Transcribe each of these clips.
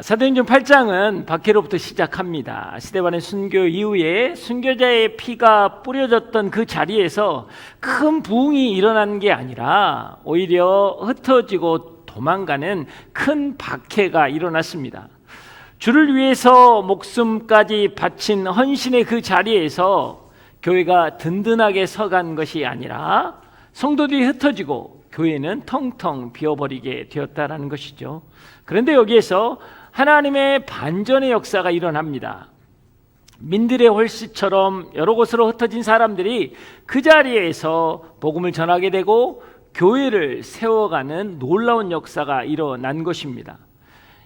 사도행전 8장은 박해로부터 시작합니다. 스데반의 순교 이후에 순교자의 피가 뿌려졌던 그 자리에서 큰 부흥이 일어난 게 아니라 오히려 흩어지고 도망가는 큰 박해가 일어났습니다. 주를 위해서 목숨까지 바친 헌신의 그 자리에서 교회가 든든하게 서간 것이 아니라 성도들이 흩어지고 교회는 텅텅 비어버리게 되었다라는 것이죠. 그런데 여기에서 하나님의 반전의 역사가 일어납니다. 민들의 홀씨처럼 여러 곳으로 흩어진 사람들이 그 자리에서 복음을 전하게 되고 교회를 세워가는 놀라운 역사가 일어난 것입니다.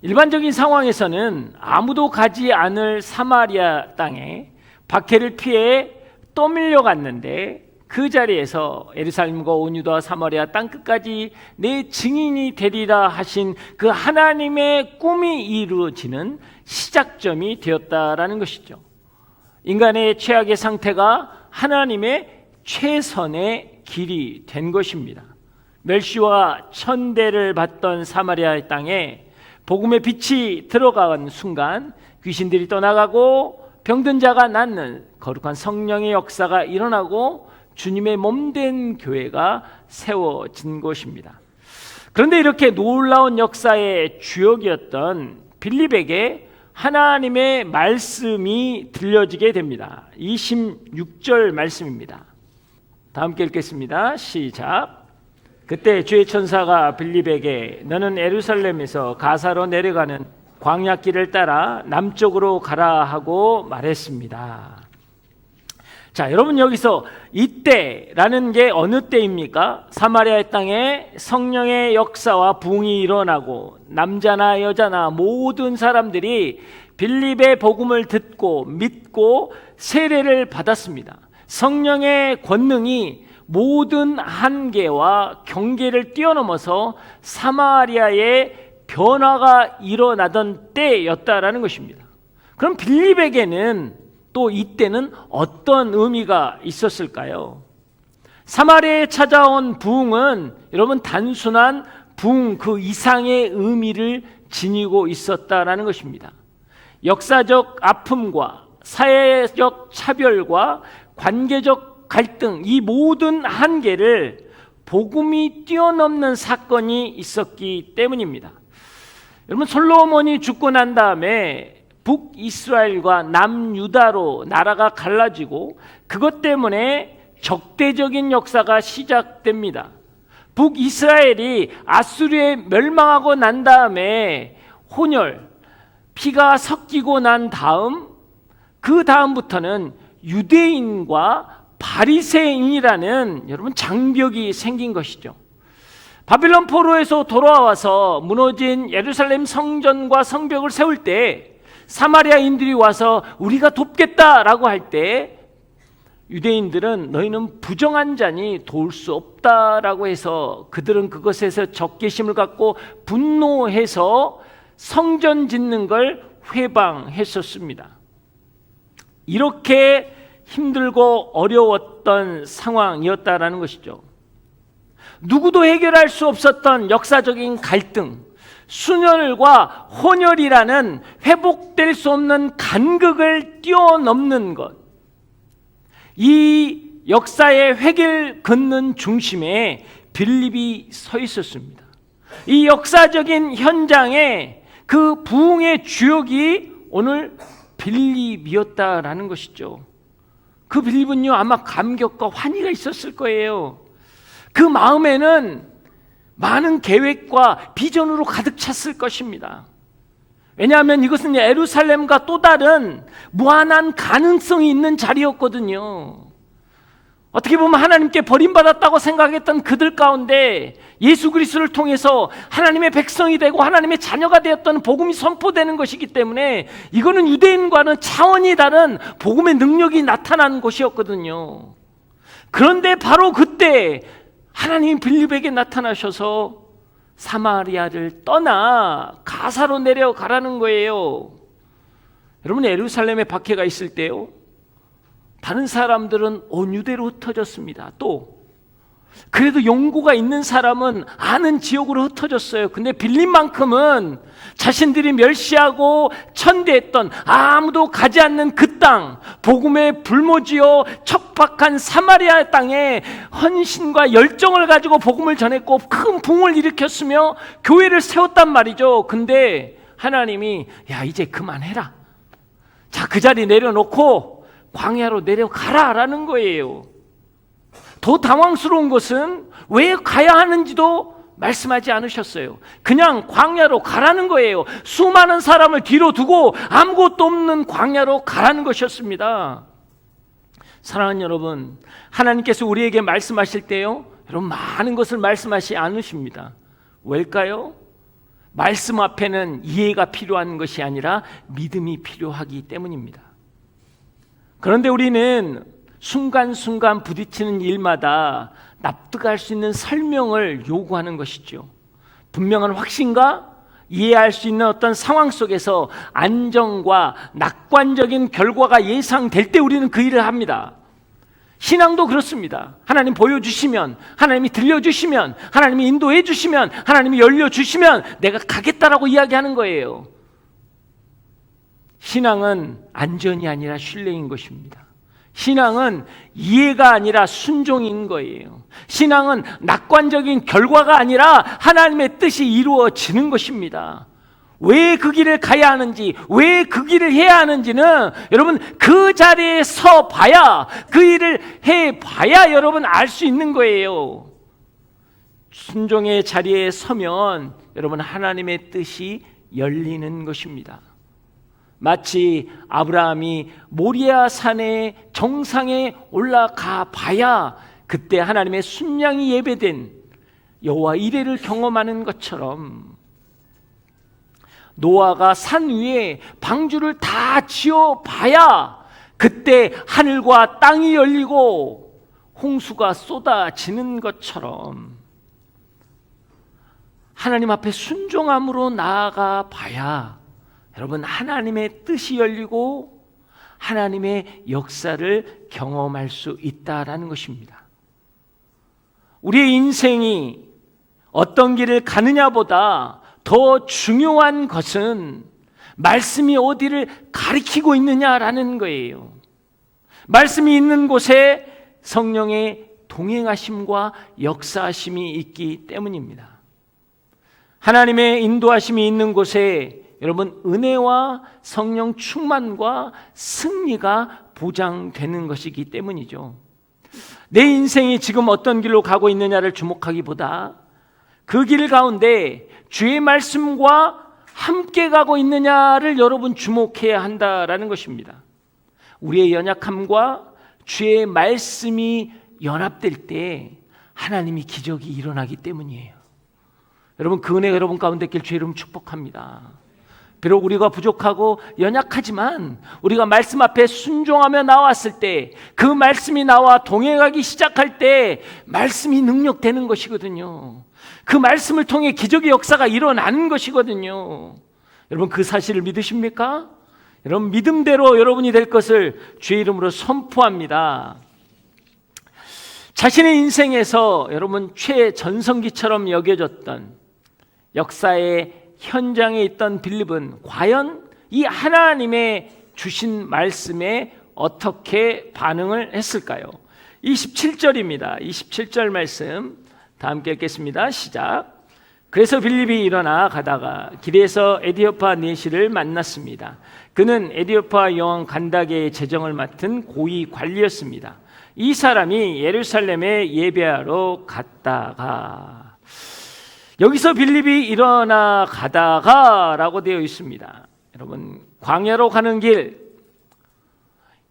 일반적인 상황에서는 아무도 가지 않을 사마리아 땅에 박해를 피해 떠밀려 갔는데 그 자리에서 예루살렘과 온 유다와 사마리아 땅끝까지 내 증인이 되리라 하신 그 하나님의 꿈이 이루어지는 시작점이 되었다라는 것이죠. 인간의 최악의 상태가 하나님의 최선의 길이 된 것입니다. 멸시와 천대를 받던 사마리아 땅에 복음의 빛이 들어간 순간 귀신들이 떠나가고 병든 자가 낫는 거룩한 성령의 역사가 일어나고 주님의 몸된 교회가 세워진 것입니다. 그런데 이렇게 놀라운 역사의 주역이었던 빌립에게 하나님의 말씀이 들려지게 됩니다. 26절 말씀입니다. 다 함께 읽겠습니다. 시작. 그때 주의 천사가 빌립에게 너는 예루살렘에서 가사로 내려가는 광야길을 따라 남쪽으로 가라 하고 말했습니다. 자, 여러분 여기서 이때라는 게 어느 때입니까? 사마리아 땅에 성령의 역사와 부흥이 일어나고 남자나 여자나 모든 사람들이 빌립의 복음을 듣고 믿고 세례를 받았습니다. 성령의 권능이 모든 한계와 경계를 뛰어넘어서 사마리아의 변화가 일어나던 때였다라는 것입니다. 그럼 빌립에게는 또 이때는 어떤 의미가 있었을까요? 사마리아에 찾아온 부흥은 여러분 단순한 부흥 그 이상의 의미를 지니고 있었다라는 것입니다. 역사적 아픔과 사회적 차별과 관계적 갈등 이 모든 한계를 복음이 뛰어넘는 사건이 있었기 때문입니다. 여러분 솔로몬이 죽고 난 다음에 북이스라엘과 남유다로 나라가 갈라지고 그것 때문에 적대적인 역사가 시작됩니다. 북이스라엘이 아수르에 멸망하고 난 다음에 혼혈, 피가 섞이고 난 다음 그 다음부터는 유대인과 바리새인이라는 여러분 장벽이 생긴 것이죠. 바빌론 포로에서 돌아와서 무너진 예루살렘 성전과 성벽을 세울 때 사마리아인들이 와서 우리가 돕겠다라고 할 때 유대인들은 너희는 부정한 자니 도울 수 없다라고 해서 그들은 그것에서 적개심을 갖고 분노해서 성전 짓는 걸 회방했었습니다. 이렇게 힘들고 어려웠던 상황이었다라는 것이죠. 누구도 해결할 수 없었던 역사적인 갈등, 순혈과 혼혈이라는 회복될 수 없는 간극을 뛰어넘는 것, 이 역사의 획을 긋는 중심에 빌립이 서 있었습니다. 이 역사적인 현장에 그 부흥의 주역이 오늘 빌립이었다라는 것이죠. 그 빌립은요 아마 감격과 환희가 있었을 거예요. 그 마음에는 많은 계획과 비전으로 가득 찼을 것입니다. 왜냐하면 이것은 예루살렘과 또 다른 무한한 가능성이 있는 자리였거든요. 어떻게 보면 하나님께 버림받았다고 생각했던 그들 가운데 예수 그리스도를 통해서 하나님의 백성이 되고 하나님의 자녀가 되었던 복음이 선포되는 것이기 때문에 이거는 유대인과는 차원이 다른 복음의 능력이 나타난 곳이었거든요. 그런데 바로 그때 하나님 빌립에게 나타나셔서 사마리아를 떠나 가사로 내려가라는 거예요. 여러분 예루살렘에 박해가 있을 때요 다른 사람들은 온 유대로 흩어졌습니다. 또 그래도 연고가 있는 사람은 아는 지역으로 흩어졌어요. 근데 빌림만큼은 자신들이 멸시하고 천대했던 아무도 가지 않는 그 땅, 복음에 불모지어 척박한 사마리아 땅에 헌신과 열정을 가지고 복음을 전했고 큰 붕을 일으켰으며 교회를 세웠단 말이죠. 근데 하나님이 야 이제 그만해라. 자, 그 자리 내려놓고 광야로 내려가라 라는 거예요. 더 당황스러운 것은 왜 가야 하는지도 말씀하지 않으셨어요. 그냥 광야로 가라는 거예요. 수많은 사람을 뒤로 두고 아무것도 없는 광야로 가라는 것이었습니다. 사랑하는 여러분, 하나님께서 우리에게 말씀하실 때요, 여러분 많은 것을 말씀하시지 않으십니다. 왜일까요? 말씀 앞에는 이해가 필요한 것이 아니라 믿음이 필요하기 때문입니다. 그런데 우리는 순간순간 부딪히는 일마다 납득할 수 있는 설명을 요구하는 것이죠. 분명한 확신과 이해할 수 있는 어떤 상황 속에서 안정과 낙관적인 결과가 예상될 때 우리는 그 일을 합니다. 신앙도 그렇습니다. 하나님 보여주시면, 하나님이 들려주시면, 하나님이 인도해 주시면, 하나님이 열려주시면 내가 가겠다라고 이야기하는 거예요. 신앙은 안전이 아니라 신뢰인 것입니다. 신앙은 이해가 아니라 순종인 거예요. 신앙은 낙관적인 결과가 아니라 하나님의 뜻이 이루어지는 것입니다. 왜 그 길을 가야 하는지, 왜 그 길을 해야 하는지는 여러분 그 자리에 서 봐야, 그 일을 해 봐야 여러분 알 수 있는 거예요. 순종의 자리에 서면 여러분 하나님의 뜻이 열리는 것입니다. 마치 아브라함이 모리아 산의 정상에 올라가 봐야 그때 하나님의 순양이 예배된 여호와 이레를 경험하는 것처럼 노아가 산 위에 방주를 다 지어 봐야 그때 하늘과 땅이 열리고 홍수가 쏟아지는 것처럼 하나님 앞에 순종함으로 나아가 봐야 여러분 하나님의 뜻이 열리고 하나님의 역사를 경험할 수 있다라는 것입니다. 우리의 인생이 어떤 길을 가느냐보다 더 중요한 것은 말씀이 어디를 가리키고 있느냐라는 거예요. 말씀이 있는 곳에 성령의 동행하심과 역사하심이 있기 때문입니다. 하나님의 인도하심이 있는 곳에 여러분 은혜와 성령 충만과 승리가 보장되는 것이기 때문이죠. 내 인생이 지금 어떤 길로 가고 있느냐를 주목하기보다 그 길 가운데 주의 말씀과 함께 가고 있느냐를 여러분 주목해야 한다라는 것입니다. 우리의 연약함과 주의 말씀이 연합될 때 하나님이 기적이 일어나기 때문이에요. 여러분 그 은혜가 여러분 가운데 있길 주의 이름 축복합니다. 비록 우리가 부족하고 연약하지만 우리가 말씀 앞에 순종하며 나왔을 때 그 말씀이 나와 동행하기 시작할 때 말씀이 능력되는 것이거든요. 그 말씀을 통해 기적의 역사가 일어나는 것이거든요. 여러분 그 사실을 믿으십니까? 여러분 믿음대로 여러분이 될 것을 주의 이름으로 선포합니다. 자신의 인생에서 여러분 최전성기처럼 여겨졌던 역사의 현장에 있던 빌립은 과연 이 하나님의 주신 말씀에 어떻게 반응을 했을까요? 27절입니다. 27절 말씀 다 함께 읽겠습니다. 시작. 그래서 빌립이 일어나 가다가 길에서 에디오파 네시를 만났습니다. 그는 에디오파 여왕 간다게의 재정을 맡은 고위 관리였습니다. 이 사람이 예루살렘에 예배하러 갔다가, 여기서 빌립이 일어나 가다가 라고 되어 있습니다. 여러분 광야로 가는 길,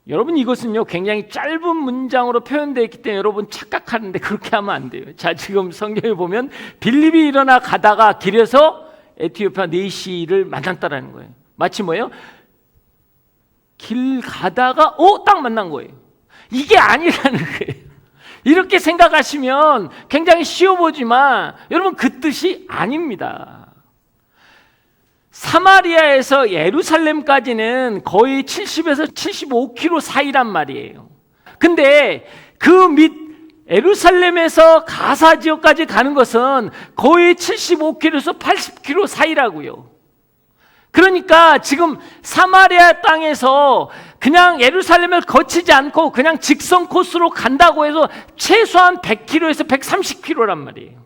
여러분 이것은요 굉장히 짧은 문장으로 표현되어 있기 때문에 여러분 착각하는데 그렇게 하면 안 돼요. 자, 지금 성경에 보면 빌립이 일어나 가다가 길에서 에티오피아 네시를 만났다라는 거예요. 마치 뭐예요? 길 가다가 딱 만난 거예요. 이게 아니라는 거예요. 이렇게 생각하시면 굉장히 쉬워 보지만 여러분 그 뜻이 아닙니다. 사마리아에서 예루살렘까지는 거의 70에서 75km 사이란 말이에요. 근데 그 밑 예루살렘에서 가사 지역까지 가는 것은 거의 75km에서 80km 사이라고요. 그러니까 지금 사마리아 땅에서 그냥 예루살렘을 거치지 않고 그냥 직선 코스로 간다고 해서 최소한 100km에서 130km란 말이에요.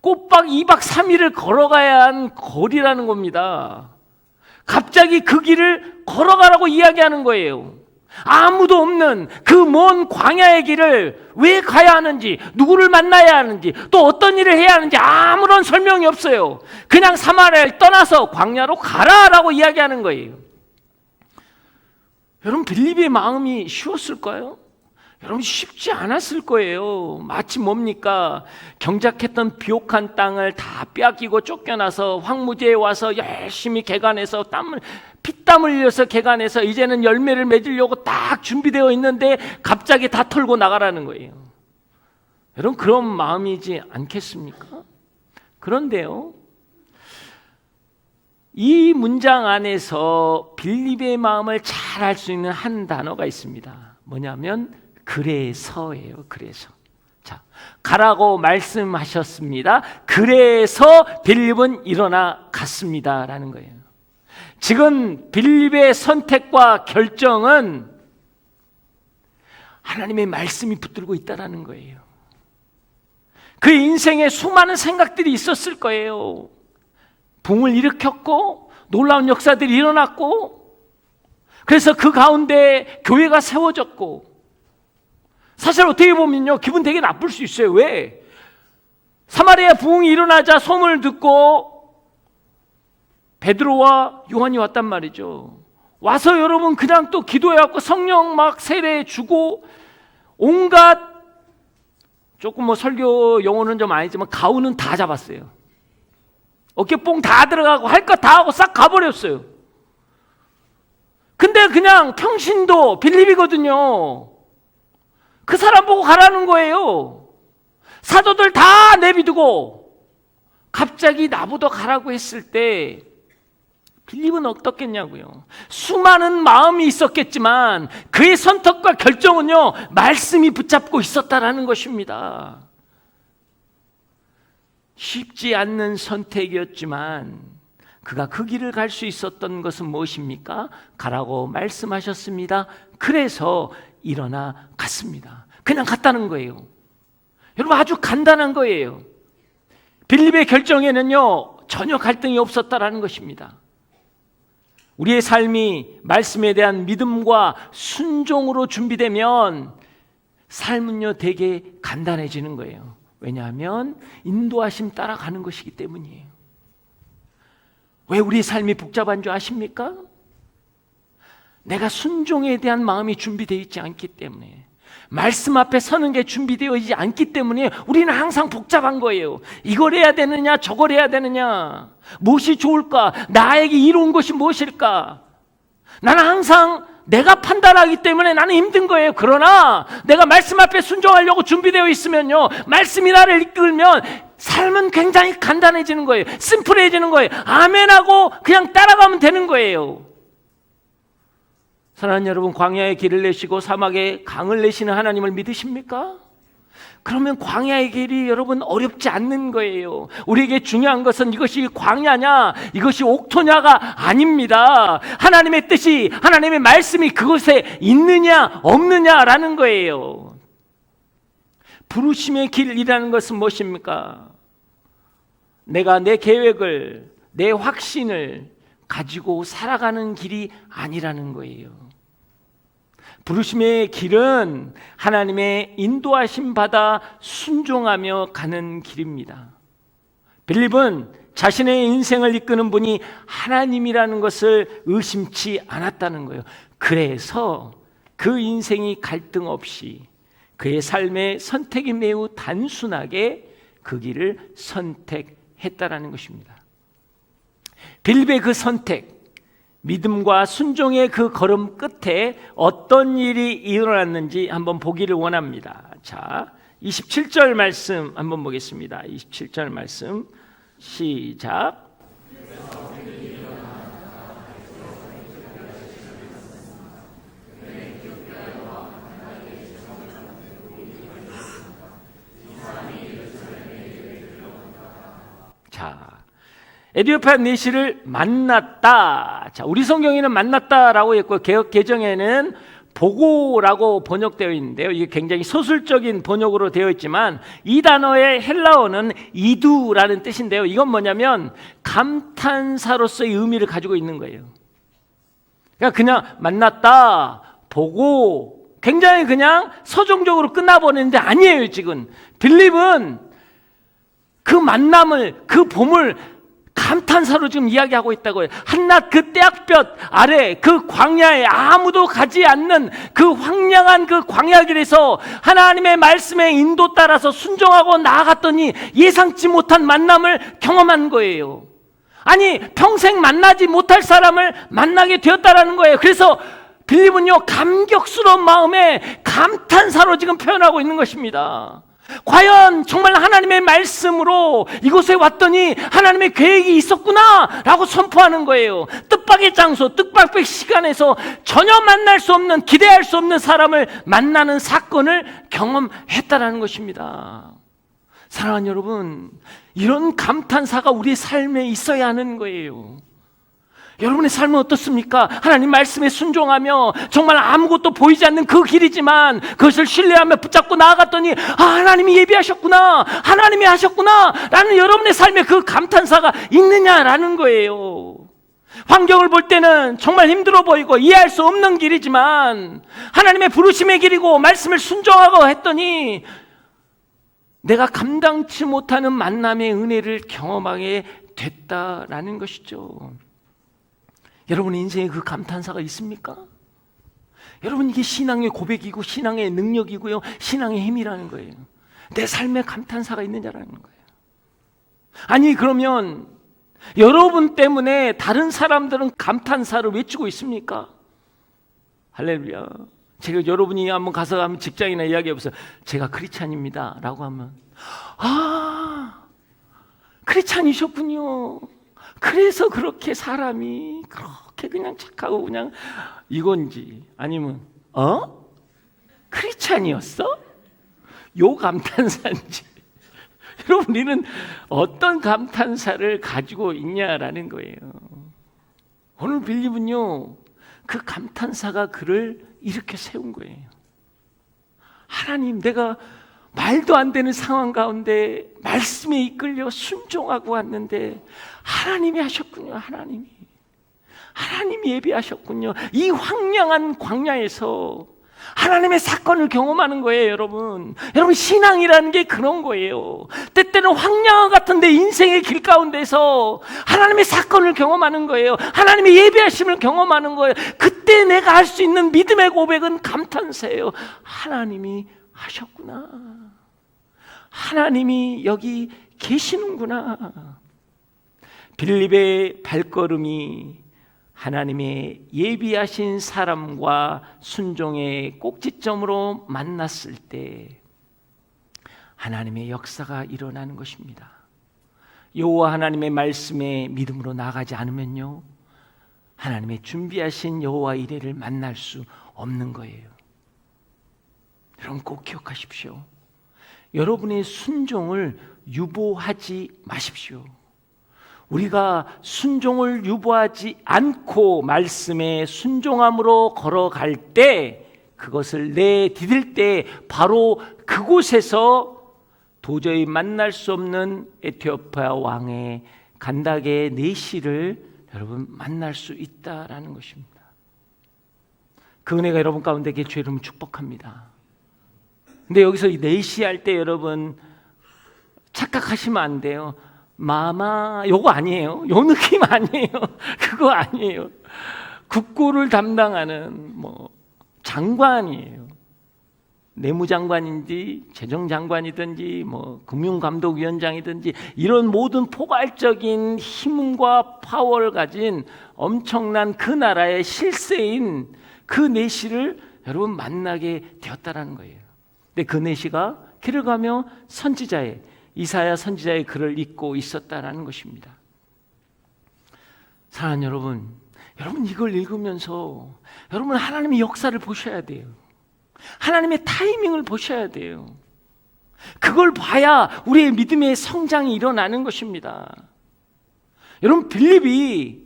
꼬박 2박 3일을 걸어가야 한 거리라는 겁니다. 갑자기 그 길을 걸어가라고 이야기하는 거예요. 아무도 없는 그 먼 광야의 길을 왜 가야 하는지, 누구를 만나야 하는지, 또 어떤 일을 해야 하는지 아무런 설명이 없어요. 그냥 사마리아를 떠나서 광야로 가라라고 이야기하는 거예요. 여러분, 빌립의 마음이 쉬웠을까요? 여러분, 쉽지 않았을 거예요. 마치 뭡니까? 경작했던 비옥한 땅을 다 빼앗기고 쫓겨나서 황무지에 와서 열심히 개간해서 피땀을 흘려서 개간해서 이제는 열매를 맺으려고 딱 준비되어 있는데 갑자기 다 털고 나가라는 거예요. 여러분, 그런 마음이지 않겠습니까? 그런데요, 이 문장 안에서 빌립의 마음을 잘 알 수 있는 한 단어가 있습니다. 뭐냐면 그래서예요. 그래서. 자, 가라고 말씀하셨습니다. 그래서 빌립은 일어나 갔습니다라는 거예요. 지금 빌립의 선택과 결정은 하나님의 말씀이 붙들고 있다라는 거예요. 그 인생에 수많은 생각들이 있었을 거예요. 붕을 일으켰고 놀라운 역사들이 일어났고, 그래서 그 가운데 교회가 세워졌고, 사실 어떻게 보면요, 기분 되게 나쁠 수 있어요. 왜? 사마리아 부흥이 일어나자 소문을 듣고 베드로와 요한이 왔단 말이죠. 와서 여러분 그냥 또 기도해갖고 성령 막 세례 주고 온갖, 조금 뭐 설교 용어는 좀 아니지만 가훈은 다 잡았어요. 어깨뽕 다 들어가고 할 거 다 하고 싹 가버렸어요. 근데 그냥 평신도 빌립이거든요. 그 사람 보고 가라는 거예요. 사도들 다 내비두고 갑자기 나보다 가라고 했을 때 빌립은 어떻겠냐고요. 수많은 마음이 있었겠지만 그의 선택과 결정은요, 말씀이 붙잡고 있었다라는 것입니다. 쉽지 않는 선택이었지만 그가 그 길을 갈 수 있었던 것은 무엇입니까? 가라고 말씀하셨습니다. 그래서 일어나 갔습니다. 그냥 갔다는 거예요. 여러분, 아주 간단한 거예요. 빌립의 결정에는요, 전혀 갈등이 없었다라는 것입니다. 우리의 삶이 말씀에 대한 믿음과 순종으로 준비되면 삶은요, 되게 간단해지는 거예요. 왜냐하면 인도하심 따라가는 것이기 때문이에요. 왜 우리의 삶이 복잡한 줄 아십니까? 내가 순종에 대한 마음이 준비되어 있지 않기 때문에, 말씀 앞에 서는 게 준비되어 있지 않기 때문에 우리는 항상 복잡한 거예요. 이걸 해야 되느냐, 저걸 해야 되느냐, 무엇이 좋을까, 나에게 이로운 것이 무엇일까. 나는 항상 내가 판단하기 때문에 나는 힘든 거예요. 그러나 내가 말씀 앞에 순종하려고 준비되어 있으면요, 말씀이 나를 이끌면 삶은 굉장히 간단해지는 거예요. 심플해지는 거예요. 아멘하고 그냥 따라가면 되는 거예요. 사랑하는 여러분, 광야의 길을 내시고 사막에 강을 내시는 하나님을 믿으십니까? 그러면 광야의 길이 여러분 어렵지 않는 거예요. 우리에게 중요한 것은 이것이 광야냐, 이것이 옥토냐가 아닙니다. 하나님의 뜻이, 하나님의 말씀이 그곳에 있느냐 없느냐라는 거예요. 부르심의 길이라는 것은 무엇입니까? 내가 내 계획을, 내 확신을 가지고 살아가는 길이 아니라는 거예요. 부르심의 길은 하나님의 인도하심 받아 순종하며 가는 길입니다. 빌립은 자신의 인생을 이끄는 분이 하나님이라는 것을 의심치 않았다는 거예요. 그래서 그 인생이 갈등 없이 그의 삶의 선택이 매우 단순하게 그 길을 선택했다라는 것입니다. 빌립의 그 선택, 믿음과 순종의 그 걸음 끝에 어떤 일이 일어났는지 한번 보기를 원합니다. 자, 27절 말씀 한번 보겠습니다. 27절 말씀 시작. 에티오피아 내시를 만났다. 자, 우리 성경에는 만났다라고 했고 개역 개정에는 보고라고 번역되어 있는데요. 이게 굉장히 소설적인 번역으로 되어 있지만 이 단어의 헬라어는 이두라는 뜻인데요. 이건 뭐냐면 감탄사로서의 의미를 가지고 있는 거예요. 그러니까 그냥 만났다, 보고 굉장히 그냥 서정적으로 끝나버리는데 아니에요. 지금 빌립은 그 만남을, 그 봄을 감탄사로 지금 이야기하고 있다고요. 한낮 그 떼약볕 아래 그 광야에 아무도 가지 않는 그 황량한 그 광야 길에서 하나님의 말씀에 인도 따라서 순종하고 나아갔더니 예상치 못한 만남을 경험한 거예요. 아니, 평생 만나지 못할 사람을 만나게 되었다라는 거예요. 그래서 빌립은요, 감격스러운 마음에 감탄사로 지금 표현하고 있는 것입니다. 과연 정말 하나님의 말씀으로 이곳에 왔더니 하나님의 계획이 있었구나 라고 선포하는 거예요. 뜻밖의 장소, 뜻밖의 시간에서 전혀 만날 수 없는, 기대할 수 없는 사람을 만나는 사건을 경험했다라는 것입니다. 사랑하는 여러분, 이런 감탄사가 우리의 삶에 있어야 하는 거예요. 여러분의 삶은 어떻습니까? 하나님 말씀에 순종하며 정말 아무것도 보이지 않는 그 길이지만 그것을 신뢰하며 붙잡고 나아갔더니 하나님이 예비하셨구나, 하나님이 하셨구나 라는 여러분의 삶에 그 감탄사가 있느냐라는 거예요. 환경을 볼 때는 정말 힘들어 보이고 이해할 수 없는 길이지만 하나님의 부르심의 길이고 말씀을 순종하고 했더니 내가 감당치 못하는 만남의 은혜를 경험하게 됐다라는 것이죠. 여러분 인생에 그 감탄사가 있습니까? 여러분, 이게 신앙의 고백이고 신앙의 능력이고요, 신앙의 힘이라는 거예요. 내 삶에 감탄사가 있느냐라는 거예요. 아니, 그러면 여러분 때문에 다른 사람들은 감탄사를 외치고 있습니까? 할렐루야. 제가 여러분이 한번 가서 하면 직장이나 이야기해보세요. 제가 크리스찬입니다 라고 하면 크리스찬이셨군요. 그래서 그렇게 사람이 그렇게 그냥 착하고 그냥 이건지, 아니면 크리스찬이었어? 요 감탄사인지. 여러분, 우리는 어떤 감탄사를 가지고 있냐라는 거예요. 오늘 빌립은요, 그 감탄사가 그를 이렇게 세운 거예요. 하나님, 내가 말도 안 되는 상황 가운데 말씀에 이끌려 순종하고 왔는데 하나님이 하셨군요. 하나님이 예비하셨군요. 이 황량한 광야에서 하나님의 사건을 경험하는 거예요. 여러분 신앙이라는 게 그런 거예요. 때때는 황량한 같은데 인생의 길 가운데서 하나님의 사건을 경험하는 거예요. 하나님의 예비하심을 경험하는 거예요. 그때 내가 할 수 있는 믿음의 고백은 감탄사예요. 하나님이 하셨구나, 하나님이 여기 계시는구나. 빌립의 발걸음이 하나님의 예비하신 사람과 순종의 꼭지점으로 만났을 때 하나님의 역사가 일어나는 것입니다. 여호와 하나님의 말씀에 믿음으로 나아가지 않으면요, 하나님의 준비하신 여호와 이레를 만날 수 없는 거예요. 여러분 꼭 기억하십시오. 여러분의 순종을 유보하지 마십시오. 우리가 순종을 유보하지 않고 말씀에 순종함으로 걸어갈 때, 그것을 내디딜 때 바로 그곳에서 도저히 만날 수 없는 에티오피아 왕의 간다게 내시를 여러분 만날 수 있다라는 것입니다. 그 은혜가 여러분 가운데 계시기를 여러분 축복합니다. 근데 여기서 내시할 때 여러분 착각하시면 안 돼요. 마마 요거 아니에요. 요 느낌 아니에요. 그거 아니에요. 국고를 담당하는 장관이에요. 내무장관인지 재정장관이든지 금융감독위원장이든지 이런 모든 포괄적인 힘과 파워를 가진 엄청난 그 나라의 실세인 그 내시를 여러분 만나게 되었다라는 거예요. 근데 그 내시가 길을 가며 선지자의 이사야 선지자의 글을 읽고 있었다라는 것입니다. 사랑하는 여러분 이걸 읽으면서 여러분 하나님의 역사를 보셔야 돼요. 하나님의 타이밍을 보셔야 돼요. 그걸 봐야 우리의 믿음의 성장이 일어나는 것입니다. 여러분, 빌립이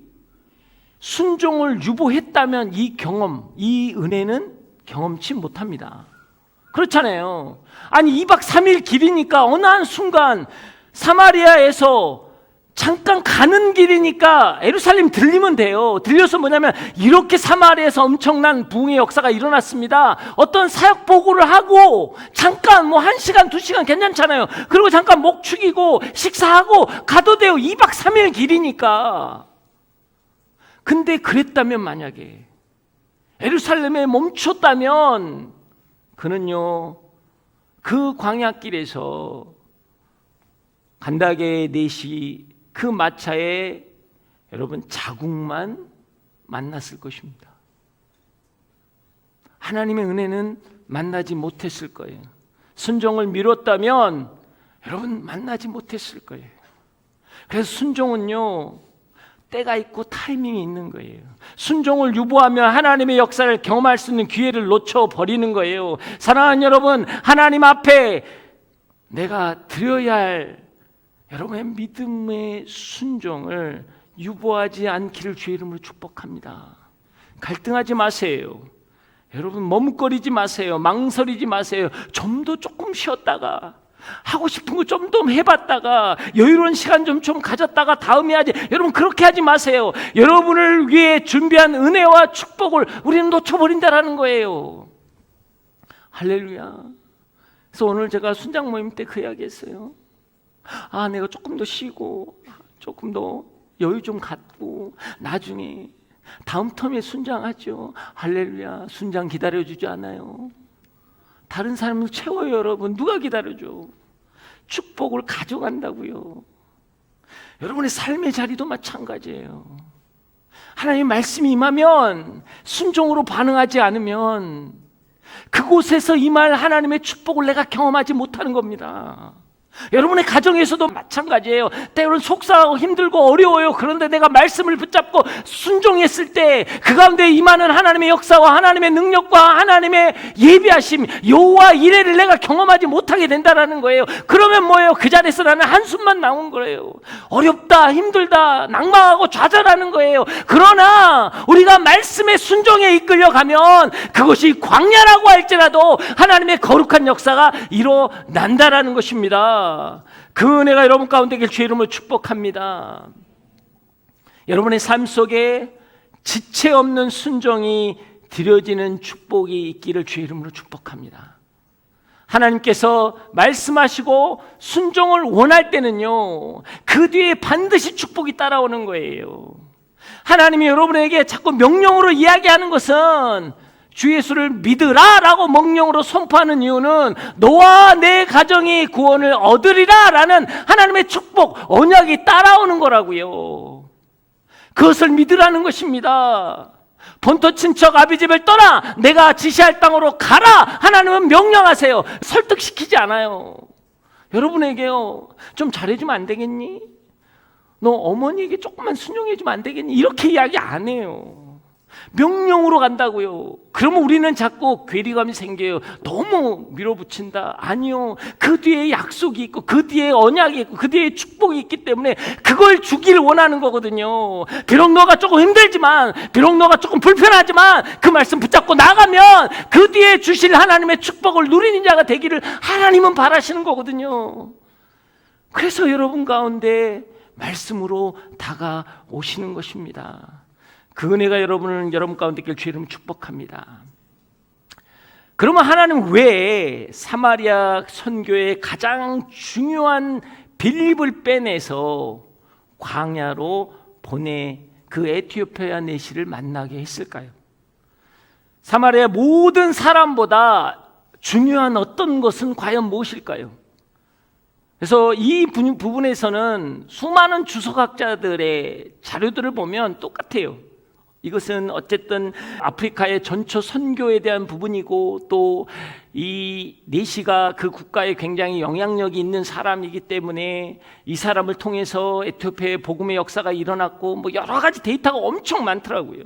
순종을 유보했다면 이 경험, 이 은혜는 경험치 못합니다. 그렇잖아요. 아니 2박 3일 길이니까 어느 한 순간 사마리아에서 잠깐 가는 길이니까 예루살렘 들리면 돼요. 들려서 뭐냐면 이렇게 사마리아에서 엄청난 부흥의 역사가 일어났습니다. 어떤 사역 보고를 하고 잠깐 뭐 1시간 2시간 괜찮잖아요. 그리고 잠깐 목 축이고 식사하고 가도 돼요. 2박 3일 길이니까. 근데 그랬다면, 만약에 예루살렘에 멈췄다면 그는요 그 광야길에서 간다게 4시 그 마차에 여러분 자국만 만났을 것입니다. 하나님의 은혜는 만나지 못했을 거예요. 순종을 미뤘다면 여러분 만나지 못했을 거예요. 그래서 순종은요 때가 있고 타이밍이 있는 거예요. 순종을 유보하며 하나님의 역사를 경험할 수 있는 기회를 놓쳐버리는 거예요. 사랑하는 여러분, 하나님 앞에 내가 드려야 할 여러분의 믿음의 순종을 유보하지 않기를 주의 이름으로 축복합니다. 갈등하지 마세요. 여러분 머뭇거리지 마세요. 망설이지 마세요. 좀 더 조금 쉬었다가 하고 싶은 거 좀 더 해봤다가 여유로운 시간 좀 가졌다가 다음에 하지. 여러분 그렇게 하지 마세요. 여러분을 위해 준비한 은혜와 축복을 우리는 놓쳐버린다라는 거예요. 할렐루야. 그래서 오늘 제가 순장 모임 때 그 이야기 했어요. 내가 조금 더 쉬고 조금 더 여유 좀 갖고 나중에 다음 텀에 순장하죠. 할렐루야. 순장 기다려주지 않아요. 다른 사람을 채워요. 여러분 누가 기다려줘? 축복을 가져간다고요. 여러분의 삶의 자리도 마찬가지예요. 하나님의 말씀이 임하면 순종으로 반응하지 않으면 그곳에서 임할 하나님의 축복을 내가 경험하지 못하는 겁니다. 여러분의 가정에서도 마찬가지예요. 때로는 속상하고 힘들고 어려워요. 그런데 내가 말씀을 붙잡고 순종했을 때 그 가운데 임하는 하나님의 역사와 하나님의 능력과 하나님의 예비하심, 여호와 이레를 내가 경험하지 못하게 된다는 거예요. 그러면 뭐예요? 그 자리에서 나는 한숨만 나온 거예요. 어렵다, 힘들다, 낭망하고 좌절하는 거예요. 그러나 우리가 말씀의 순종에 이끌려가면 그것이 광야라고 할지라도 하나님의 거룩한 역사가 일어난다라는 것입니다. 그 은혜가 여러분 가운데 계실 주의 이름으로 축복합니다. 여러분의 삶 속에 지체 없는 순종이 드려지는 축복이 있기를 주의 이름으로 축복합니다. 하나님께서 말씀하시고 순종을 원할 때는요 그 뒤에 반드시 축복이 따라오는 거예요. 하나님이 여러분에게 자꾸 명령으로 이야기하는 것은 주 예수를 믿으라 라고 명령으로 선포하는 이유는 너와 내 가정이 구원을 얻으리라 라는 하나님의 축복, 언약이 따라오는 거라고요. 그것을 믿으라는 것입니다. 본토 친척 아비집을 떠나 내가 지시할 땅으로 가라. 하나님은 명령하세요. 설득시키지 않아요. 여러분에게요 좀 잘해주면 안 되겠니? 너 어머니에게 조금만 순종해주면 안 되겠니? 이렇게 이야기 안 해요. 명령으로 간다고요. 그러면 우리는 자꾸 괴리감이 생겨요. 너무 밀어붙인다. 아니요. 그 뒤에 약속이 있고 그 뒤에 언약이 있고 그 뒤에 축복이 있기 때문에 그걸 주기를 원하는 거거든요. 비록 너가 조금 힘들지만, 비록 너가 조금 불편하지만 그 말씀 붙잡고 나가면 그 뒤에 주실 하나님의 축복을 누리는 자가 되기를 하나님은 바라시는 거거든요. 그래서 여러분 가운데 말씀으로 다가오시는 것입니다. 그 은혜가 여러분 가운데 있길 주의 이름으로 축복합니다. 그러면 하나님 왜 사마리아 선교의 가장 중요한 빌립을 빼내서 광야로 보내 그 에티오피아 내시를 만나게 했을까요? 사마리아 모든 사람보다 중요한 어떤 것은 과연 무엇일까요? 그래서 이 부분에서는 수많은 주석학자들의 자료들을 보면 똑같아요. 이것은 어쨌든 아프리카의 전초 선교에 대한 부분이고 또 이 네시가 그 국가에 굉장히 영향력이 있는 사람이기 때문에 이 사람을 통해서 에티오피아의 복음의 역사가 일어났고 뭐 여러 가지 데이터가 엄청 많더라고요.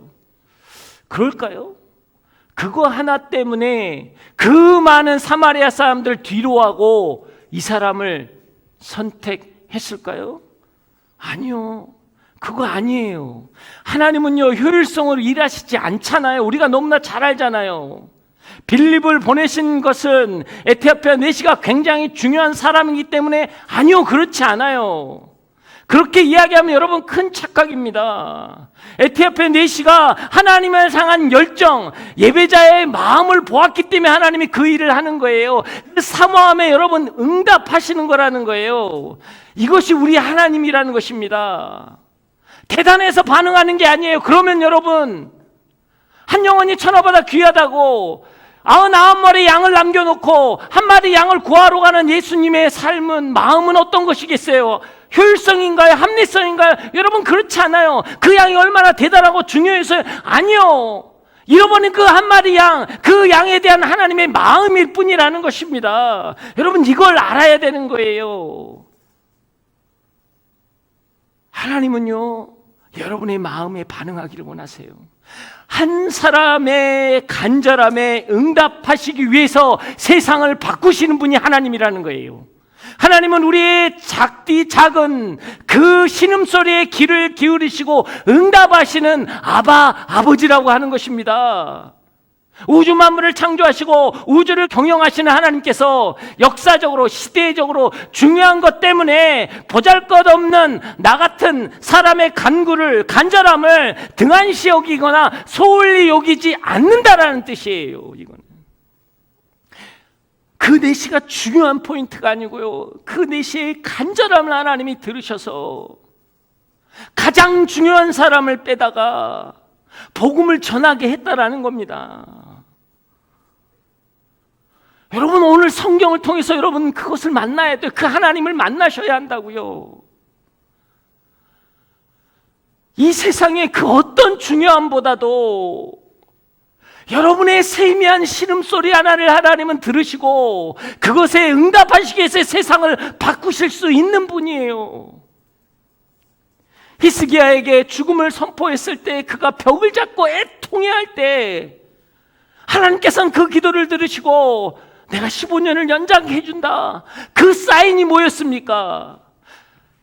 그럴까요? 그거 하나 때문에 그 많은 사마리아 사람들 뒤로 하고 이 사람을 선택했을까요? 아니요. 그거 아니에요. 하나님은요, 효율성으로 일하시지 않잖아요. 우리가 너무나 잘 알잖아요. 빌립을 보내신 것은 에티오피아 내시가 굉장히 중요한 사람이기 때문에 아니요, 그렇지 않아요. 그렇게 이야기하면 여러분 큰 착각입니다. 에티오피아 내시가 하나님을 향한 열정, 예배자의 마음을 보았기 때문에 하나님이 그 일을 하는 거예요. 그 사모함에 여러분 응답하시는 거라는 거예요. 이것이 우리 하나님이라는 것입니다. 대단해서 반응하는 게 아니에요. 그러면 여러분, 한 영혼이 천하보다 귀하다고 99마리 양을 남겨놓고 한 마리 양을 구하러 가는 예수님의 삶은, 마음은 어떤 것이겠어요? 효율성인가요? 합리성인가요? 여러분, 그렇지 않아요. 그 양이 얼마나 대단하고 중요해서요? 아니요. 잃어버린 그 한 마리 양, 그 양에 대한 하나님의 마음일 뿐이라는 것입니다. 여러분, 이걸 알아야 되는 거예요. 하나님은요, 여러분의 마음에 반응하기를 원하세요. 한 사람의 간절함에 응답하시기 위해서 세상을 바꾸시는 분이 하나님이라는 거예요. 하나님은 우리의 작은 그 신음소리에 귀를 기울이시고 응답하시는 아버지라고 하는 것입니다. 우주 만물을 창조하시고 우주를 경영하시는 하나님께서 역사적으로, 시대적으로 중요한 것 때문에 보잘것없는 나 같은 사람의 간절함을 등한시 여기거나 소홀히 여기지 않는다라는 뜻이에요. 이거는 그 내시가 중요한 포인트가 아니고요, 그 내시의 간절함을 하나님이 들으셔서 가장 중요한 사람을 빼다가 복음을 전하게 했다라는 겁니다. 여러분, 오늘 성경을 통해서 여러분 그것을 만나야 돼요. 그 하나님을 만나셔야 한다고요. 이 세상의 그 어떤 중요함보다도 여러분의 세미한 신음소리 하나를 하나님은 들으시고 그것에 응답하시기 위해서 세상을 바꾸실 수 있는 분이에요. 히스기야에게 죽음을 선포했을 때, 그가 벽을 잡고 애통해할 때 하나님께서는 그 기도를 들으시고 내가 15년을 연장해 해준다. 그 사인이 뭐였습니까?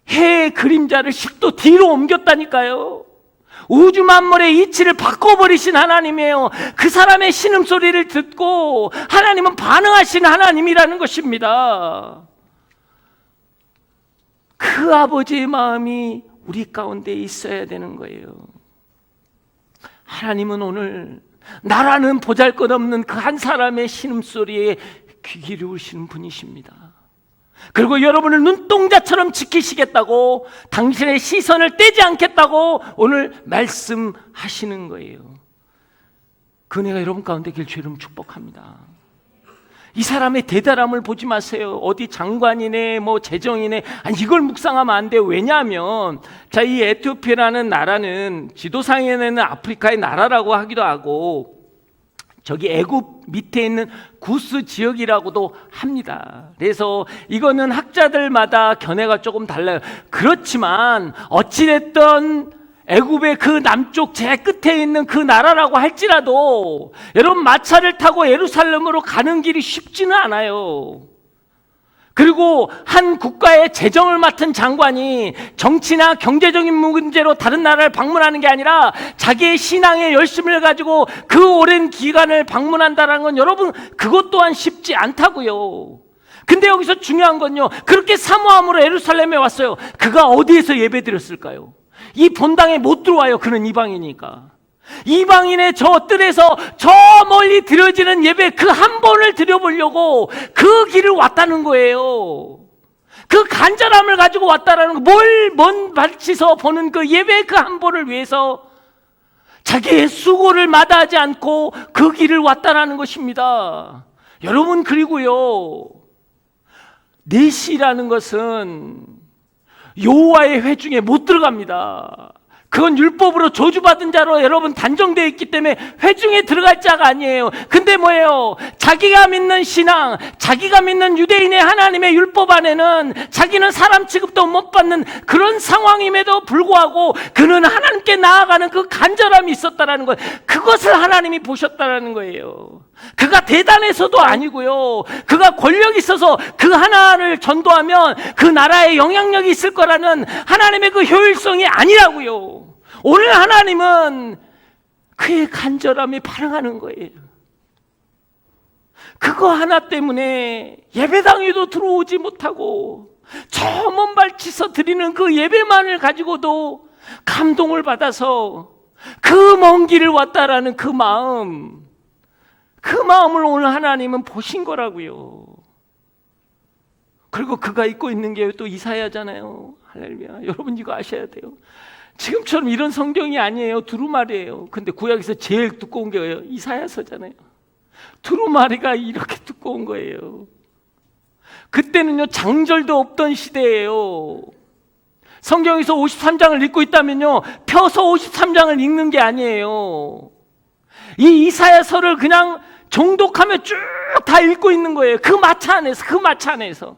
해의 그림자를 10도 뒤로 옮겼다니까요. 우주 만물의 이치를 바꿔버리신 하나님이에요. 그 사람의 신음소리를 듣고 하나님은 반응하신 하나님이라는 것입니다. 그 아버지의 마음이 우리 가운데 있어야 되는 거예요. 하나님은 오늘 나라는 보잘것없는 그 한 사람의 신음소리에 귀 기울이시는 분이십니다. 그리고 여러분을 눈동자처럼 지키시겠다고, 당신의 시선을 떼지 않겠다고 오늘 말씀하시는 거예요. 그 은혜가 여러분 가운데 길 주름 축복합니다. 이 사람의 대단함을 보지 마세요. 어디 장관이네, 뭐 재정이네, 아니 이걸 묵상하면 안 돼요. 왜냐하면 이 에티오피아라는 나라는 지도상에는 아프리카의 나라라고 하기도 하고 저기 애굽 밑에 있는 구스 지역이라고도 합니다. 그래서 이거는 학자들마다 견해가 조금 달라요. 그렇지만 어찌됐든 애굽의 그 남쪽 제 끝에 있는 그 나라라고 할지라도 여러분, 마차를 타고 예루살렘으로 가는 길이 쉽지는 않아요. 그리고 한 국가의 재정을 맡은 장관이 정치나 경제적인 문제로 다른 나라를 방문하는 게 아니라 자기의 신앙의 열심을 가지고 그 오랜 기간을 방문한다는 건 여러분, 그것 또한 쉽지 않다고요. 근데 여기서 중요한 건요, 그렇게 사모함으로 예루살렘에 왔어요. 그가 어디에서 예배 드렸을까요? 이 본당에 못 들어와요. 그는 이방이니까. 이방인의 저 뜰에서 저 멀리 드려지는 예배 그 한 번을 드려보려고 그 길을 왔다는 거예요. 그 간절함을 가지고 왔다라는 거, 먼 발치서 보는 그 예배 그 한 번을 위해서 자기의 수고를 마다하지 않고 그 길을 왔다라는 것입니다. 여러분, 그리고요, 내시라는 것은 여호와의 회중에 못 들어갑니다. 그건 율법으로 저주받은 자로 여러분 단정되어 있기 때문에 회중에 들어갈 자가 아니에요. 근데 뭐예요? 자기가 믿는 신앙, 자기가 믿는 유대인의 하나님의 율법 안에는 자기는 사람 취급도 못 받는 그런 상황임에도 불구하고 그는 하나님께 나아가는 그 간절함이 있었다라는 거예요. 그것을 하나님이 보셨다라는 거예요. 그가 대단해서도 아니고요, 그가 권력이 있어서 그 하나를 전도하면 그 나라에 영향력이 있을 거라는 하나님의 그 효율성이 아니라고요. 오늘 하나님은 그의 간절함에 반응하는 거예요. 그거 하나 때문에 예배당에도 들어오지 못하고 저 먼 발치서 드리는 그 예배만을 가지고도 감동을 받아서 그 먼 길을 왔다라는 그 마음을 오늘 하나님은 보신 거라고요. 그리고 그가 입고 있는 게 또 이사야잖아요. 할렐루야. 여러분 이거 아셔야 돼요. 지금처럼 이런 성경이 아니에요. 두루마리예요. 근데 구약에서 제일 두꺼운 게 이사야서잖아요. 두루마리가 이렇게 두꺼운 거예요. 그때는요 장절도 없던 시대예요. 성경에서 53장을 읽고 있다면요 펴서 53장을 읽는 게 아니에요. 이 이사야서를 그냥 정독하며 쭉 다 읽고 있는 거예요. 그 마차 안에서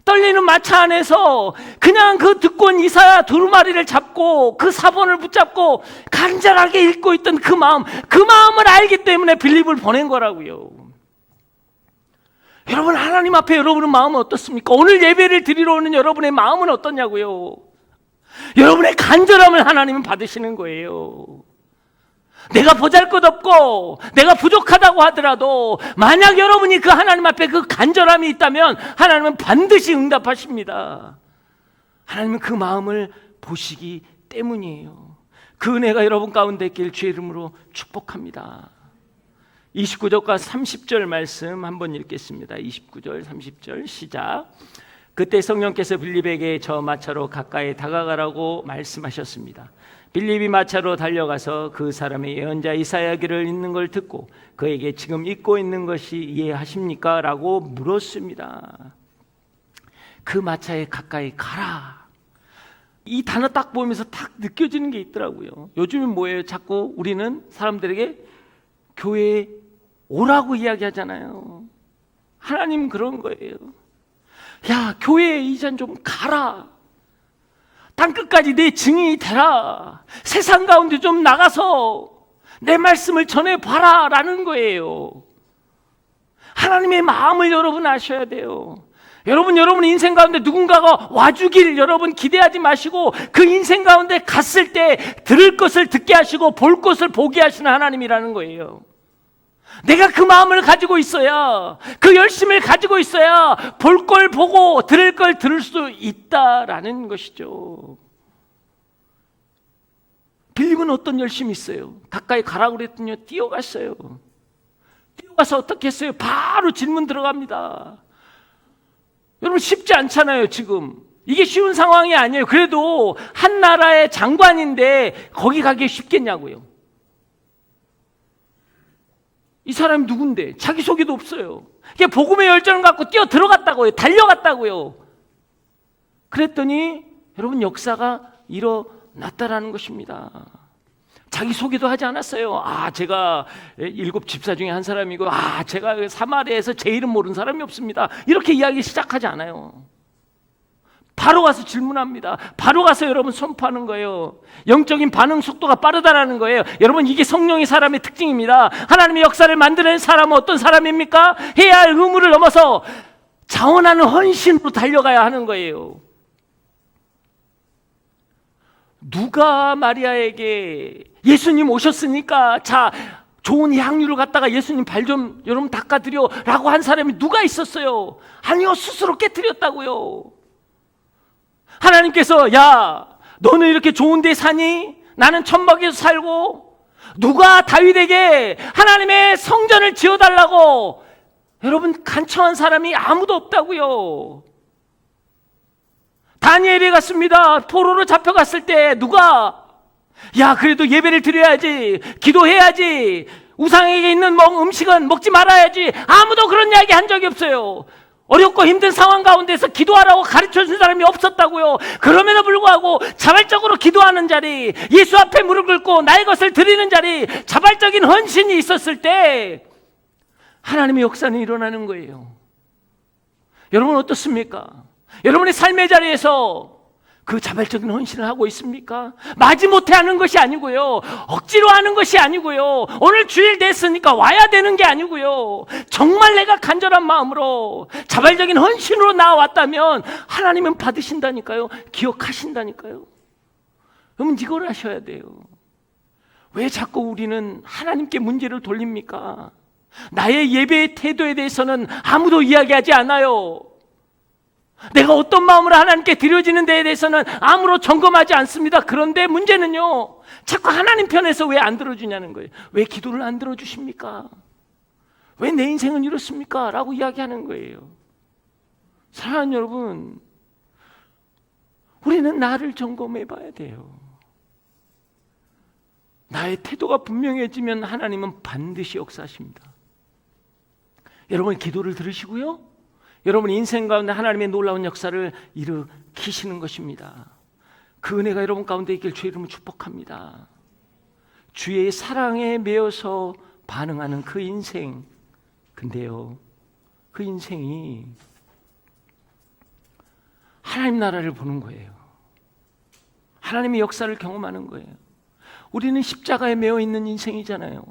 떨리는 마차 안에서 그냥 그 두꺼운 이사야 두루마리를 잡고 그 사본을 붙잡고 간절하게 읽고 있던 그 마음을 알기 때문에 빌립을 보낸 거라고요. 여러분 하나님 앞에 여러분의 마음은 어떻습니까? 오늘 예배를 드리러 오는 여러분의 마음은 어떠냐고요? 여러분의 간절함을 하나님은 받으시는 거예요. 내가 보잘것없고 내가 부족하다고 하더라도 만약 여러분이 그 하나님 앞에 그 간절함이 있다면 하나님은 반드시 응답하십니다. 하나님은 그 마음을 보시기 때문이에요. 그 은혜가 여러분 가운데 있길 주의 이름으로 축복합니다. 29절과 30절 말씀 한번 읽겠습니다. 29절 30절 시작. 그때 성령께서 빌립에게 저 마차로 가까이 다가가라고 말씀하셨습니다. 빌립이 마차로 달려가서 그 사람의 예언자 이사야기를 읽는 걸 듣고 그에게 지금 읽고 있는 것이 이해하십니까? 라고 물었습니다. 그 마차에 가까이 가라. 이 단어 딱 보면서 딱 느껴지는 게 있더라고요. 요즘은 뭐예요? 자꾸 우리는 사람들에게 교회에 오라고 이야기하잖아요. 하나님 그런 거예요. 야, 교회에 이젠 좀 가라. 땅끝까지 내 증인이 되라. 세상 가운데 좀 나가서 내 말씀을 전해봐라 라는 거예요. 하나님의 마음을 여러분 아셔야 돼요. 여러분 인생 가운데 누군가가 와주길 여러분 기대하지 마시고 그 인생 가운데 갔을 때 들을 것을 듣게 하시고 볼 것을 보게 하시는 하나님이라는 거예요. 내가 그 마음을 가지고 있어야, 그 열심을 가지고 있어야 볼 걸 보고 들을 걸 들을 수 있다라는 것이죠. 빌립은 어떤 열심이 있어요? 가까이 가라고 그랬더니 뛰어갔어요. 뛰어가서 어떻게 했어요? 바로 질문 들어갑니다. 여러분 쉽지 않잖아요. 지금 이게 쉬운 상황이 아니에요. 그래도 한 나라의 장관인데 거기 가기 쉽겠냐고요. 이 사람이 누군데? 자기소개도 없어요. 그냥 복음의 열정을 갖고 뛰어 들어갔다고요. 달려갔다고요. 그랬더니 여러분 역사가 일어났다라는 것입니다. 자기소개도 하지 않았어요. 제가 7 집사 중에 한 사람이고 제가 사마리아에서 제 이름 모르는 사람이 없습니다. 이렇게 이야기 시작하지 않아요. 바로 가서 질문합니다. 바로 가서 여러분 선포하는 거예요. 영적인 반응 속도가 빠르다라는 거예요. 여러분 이게 성령의 사람의 특징입니다. 하나님의 역사를 만드는 사람은 어떤 사람입니까? 해야 할 의무를 넘어서 자원하는 헌신으로 달려가야 하는 거예요. 누가 마리아에게 예수님 오셨으니까 자 좋은 향유를 갖다가 예수님 발 좀 여러분 닦아드려 라고 한 사람이 누가 있었어요? 아니요, 스스로 깨트렸다고요. 하나님께서 야 너는 이렇게 좋은 데 사니? 나는 천막에서 살고. 누가 다윗에게 하나님의 성전을 지어달라고 여러분 간청한 사람이 아무도 없다고요. 다니엘이 갔습니다. 포로로 잡혀갔을 때 누가 야 그래도 예배를 드려야지, 기도해야지, 우상에게 있는 음식은 먹지 말아야지, 아무도 그런 이야기 한 적이 없어요. 어렵고 힘든 상황 가운데서 기도하라고 가르쳐준 사람이 없었다고요. 그럼에도 불구하고 자발적으로 기도하는 자리, 예수 앞에 무릎 꿇고 나의 것을 드리는 자리, 자발적인 헌신이 있었을 때 하나님의 역사는 일어나는 거예요. 여러분 어떻습니까? 여러분의 삶의 자리에서 그 자발적인 헌신을 하고 있습니까? 마지못해 하는 것이 아니고요, 억지로 하는 것이 아니고요, 오늘 주일 됐으니까 와야 되는 게 아니고요, 정말 내가 간절한 마음으로 자발적인 헌신으로 나왔다면 하나님은 받으신다니까요. 기억하신다니까요. 여러분 이걸 하셔야 돼요. 왜 자꾸 우리는 하나님께 문제를 돌립니까? 나의 예배의 태도에 대해서는 아무도 이야기하지 않아요. 내가 어떤 마음으로 하나님께 드려지는 데에 대해서는 아무로 점검하지 않습니다. 그런데 문제는요, 자꾸 하나님 편에서 왜 안 들어주냐는 거예요. 왜 기도를 안 들어주십니까? 왜 내 인생은 이렇습니까? 라고 이야기하는 거예요. 사랑하는 여러분, 우리는 나를 점검해 봐야 돼요. 나의 태도가 분명해지면 하나님은 반드시 역사하십니다. 여러분 기도를 들으시고요, 여러분 인생 가운데 하나님의 놀라운 역사를 일으키시는 것입니다. 그 은혜가 여러분 가운데 있길 주의 이름으로 축복합니다. 주의 사랑에 매여서 반응하는 그 인생, 근데요, 그 인생이 하나님 나라를 보는 거예요. 하나님의 역사를 경험하는 거예요. 우리는 십자가에 매여 있는 인생이잖아요.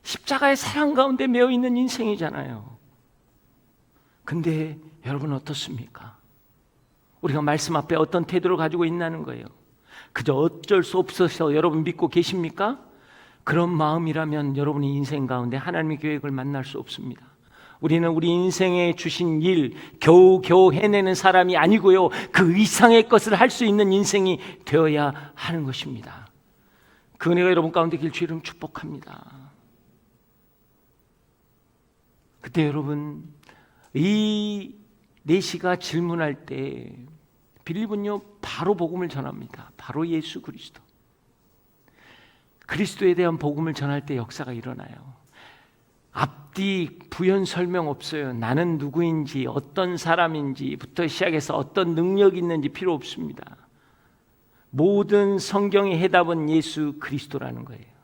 십자가의 사랑 가운데 매여 있는 인생이잖아요. 근데 여러분 어떻습니까? 우리가 말씀 앞에 어떤 태도를 가지고 있나는 거예요. 그저 어쩔 수 없어서 여러분 믿고 계십니까? 그런 마음이라면 여러분의 인생 가운데 하나님의 계획을 만날 수 없습니다. 우리는 우리 인생에 주신 일 겨우겨우 해내는 사람이 아니고요, 그 이상의 것을 할 수 있는 인생이 되어야 하는 것입니다. 그 은혜가 여러분 가운데 길 주의 이름 축복합니다. 그때 여러분 이 내시가 질문할 때 빌립은요 바로 복음을 전합니다. 바로 예수 그리스도, 그리스도에 대한 복음을 전할 때 역사가 일어나요. 앞뒤 부연 설명 없어요. 나는 누구인지 어떤 사람인지부터 시작해서 어떤 능력이 있는지 필요 없습니다. 모든 성경의 해답은 예수 그리스도라는 거예요.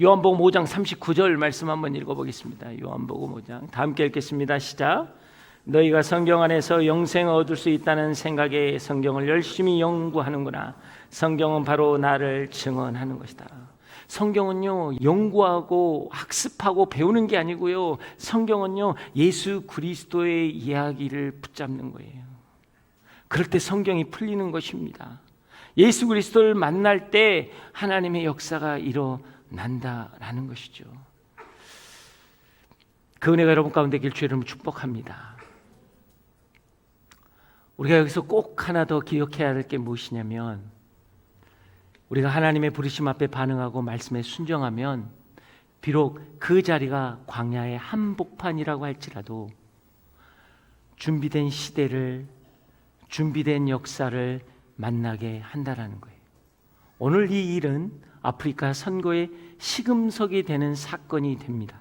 요한복음 5장 39절 말씀 한번 읽어보겠습니다. 요한복음 5장 다 함께 읽겠습니다. 시작. 너희가 성경 안에서 영생을 얻을 수 있다는 생각에 성경을 열심히 연구하는구나. 성경은 바로 나를 증언하는 것이다. 성경은요 연구하고 학습하고 배우는 게 아니고요, 성경은요 예수 그리스도의 이야기를 붙잡는 거예요. 그럴 때 성경이 풀리는 것입니다. 예수 그리스도를 만날 때 하나님의 역사가 일어난다라는 것이죠. 그 은혜가 여러분 가운데 길 주의 이름으로 축복합니다. 우리가 여기서 꼭 하나 더 기억해야 할 게 무엇이냐면, 우리가 하나님의 부르심 앞에 반응하고 말씀에 순종하면 비록 그 자리가 광야의 한복판이라고 할지라도 준비된 시대를, 준비된 역사를 만나게 한다라는 거예요. 오늘 이 일은 아프리카 선거의 시금석이 되는 사건이 됩니다.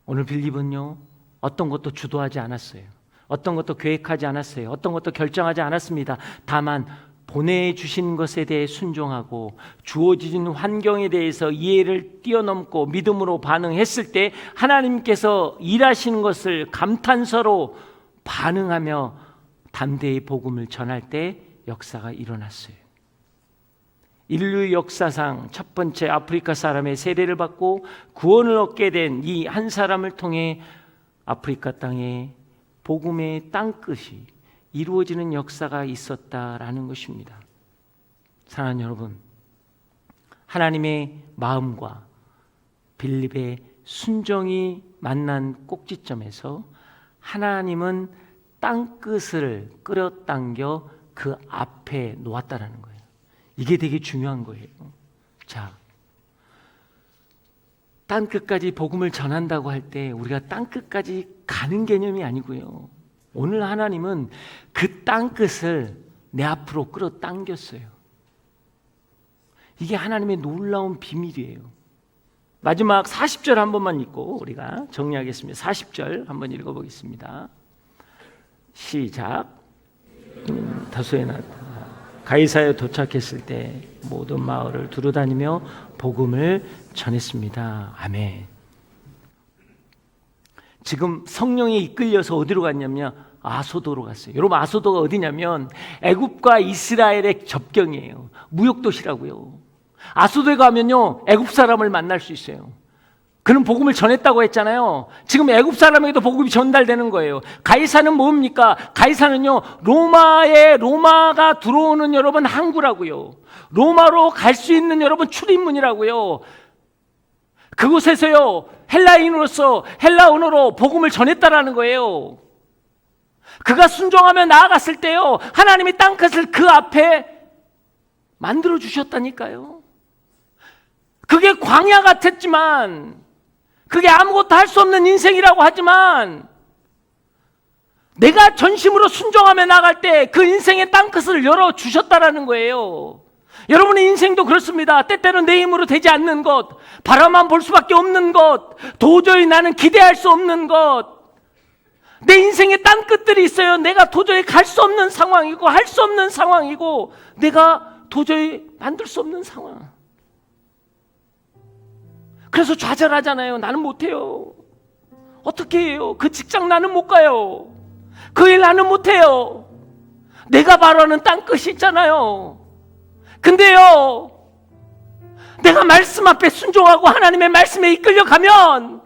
오늘 빌립은요 어떤 것도 주도하지 않았어요. 어떤 것도 계획하지 않았어요. 어떤 것도 결정하지 않았습니다. 다만 보내주신 것에 대해 순종하고 주어진 환경에 대해서 이해를 뛰어넘고 믿음으로 반응했을 때 하나님께서 일하시는 것을 감탄서로 반응하며 담대히 복음을 전할 때 역사가 일어났어요. 인류 역사상 첫 번째 아프리카 사람의 세례를 받고 구원을 얻게 된 이 한 사람을 통해 아프리카 땅에 복음의 땅끝이 이루어지는 역사가 있었다라는 것입니다. 사랑하는 여러분, 하나님의 마음과 빌립의 순종이 만난 꼭지점에서 하나님은 땅끝을 끌어당겨 그 앞에 놓았다라는 거예요. 이게 되게 중요한 거예요. 자, 땅끝까지 복음을 전한다고 할 때 우리가 땅끝까지 가는 개념이 아니고요, 오늘 하나님은 그 땅끝을 내 앞으로 끌어당겼어요. 이게 하나님의 놀라운 비밀이에요. 마지막 40절 한 번만 읽고 우리가 정리하겠습니다. 40절 한번 읽어보겠습니다. 시작. 다소에 나타 가이사야에 도착했을 때 모든 마을을 두루다니며 복음을 전했습니다. 아멘. 지금 성령이 이끌려서 어디로 갔냐면 아소도로 갔어요. 여러분, 아소도가 어디냐면 애굽과 이스라엘의 접경이에요. 무역도시라고요. 아소도에 가면요 애굽 사람을 만날 수 있어요. 그는 복음을 전했다고 했잖아요. 지금 애굽 사람에게도 복음이 전달되는 거예요. 가이사는 뭡니까? 가이사는요 로마가 들어오는 여러분 항구라고요. 로마로 갈 수 있는 여러분 출입문이라고요. 그곳에서요 헬라 언어로 복음을 전했다라는 거예요. 그가 순종하며 나아갔을 때요 하나님이 땅끝을 그 앞에 만들어 주셨다니까요. 그게 광야 같았지만, 그게 아무것도 할 수 없는 인생이라고 하지만, 내가 전심으로 순종하며 나갈 때 그 인생의 땅끝을 열어 주셨다라는 거예요. 여러분의 인생도 그렇습니다. 때때로 내 힘으로 되지 않는 것, 바라만 볼 수밖에 없는 것, 도저히 나는 기대할 수 없는 것, 내 인생의 땅끝들이 있어요. 내가 도저히 갈 수 없는 상황이고 할 수 없는 상황이고 내가 도저히 만들 수 없는 상황. 그래서 좌절하잖아요. 나는 못해요. 어떻게 해요? 그 직장 나는 못 가요. 그 일 나는 못해요. 내가 바라는 땅끝이 있잖아요. 근데요 내가 말씀 앞에 순종하고 하나님의 말씀에 이끌려가면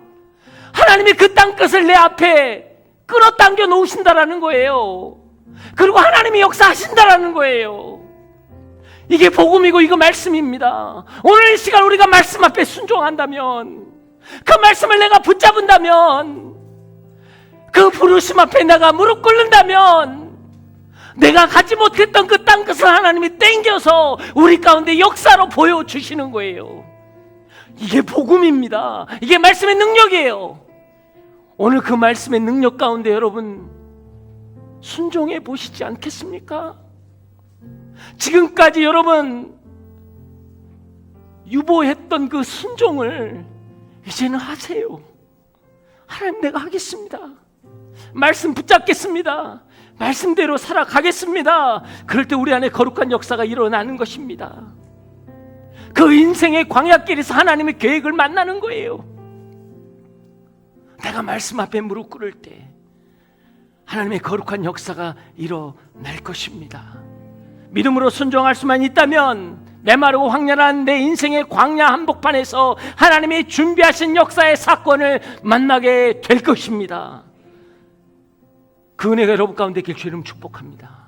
하나님이 그 땅끝을 내 앞에 끌어당겨 놓으신다라는 거예요. 그리고 하나님이 역사하신다라는 거예요. 이게 복음이고 이거 말씀입니다. 오늘 이 시간 우리가 말씀 앞에 순종한다면, 그 말씀을 내가 붙잡은다면, 그 부르심 앞에 내가 무릎 꿇는다면, 내가 가지 못했던 그 땅끝을 하나님이 땡겨서 우리 가운데 역사로 보여주시는 거예요. 이게 복음입니다. 이게 말씀의 능력이에요. 오늘 그 말씀의 능력 가운데 여러분 순종해 보시지 않겠습니까? 지금까지 여러분 유보했던 그 순종을 이제는 하세요. 하나님, 내가 하겠습니다. 말씀 붙잡겠습니다. 말씀대로 살아가겠습니다. 그럴 때 우리 안에 거룩한 역사가 일어나는 것입니다. 그 인생의 광야길에서 하나님의 계획을 만나는 거예요. 내가 말씀 앞에 무릎 꿇을 때 하나님의 거룩한 역사가 일어날 것입니다. 믿음으로 순종할 수만 있다면 메마르고 황량한 내 인생의 광야 한복판에서 하나님이 준비하신 역사의 사건을 만나게 될 것입니다. 그 은혜가 여러분 가운데 길 주님 축복합니다.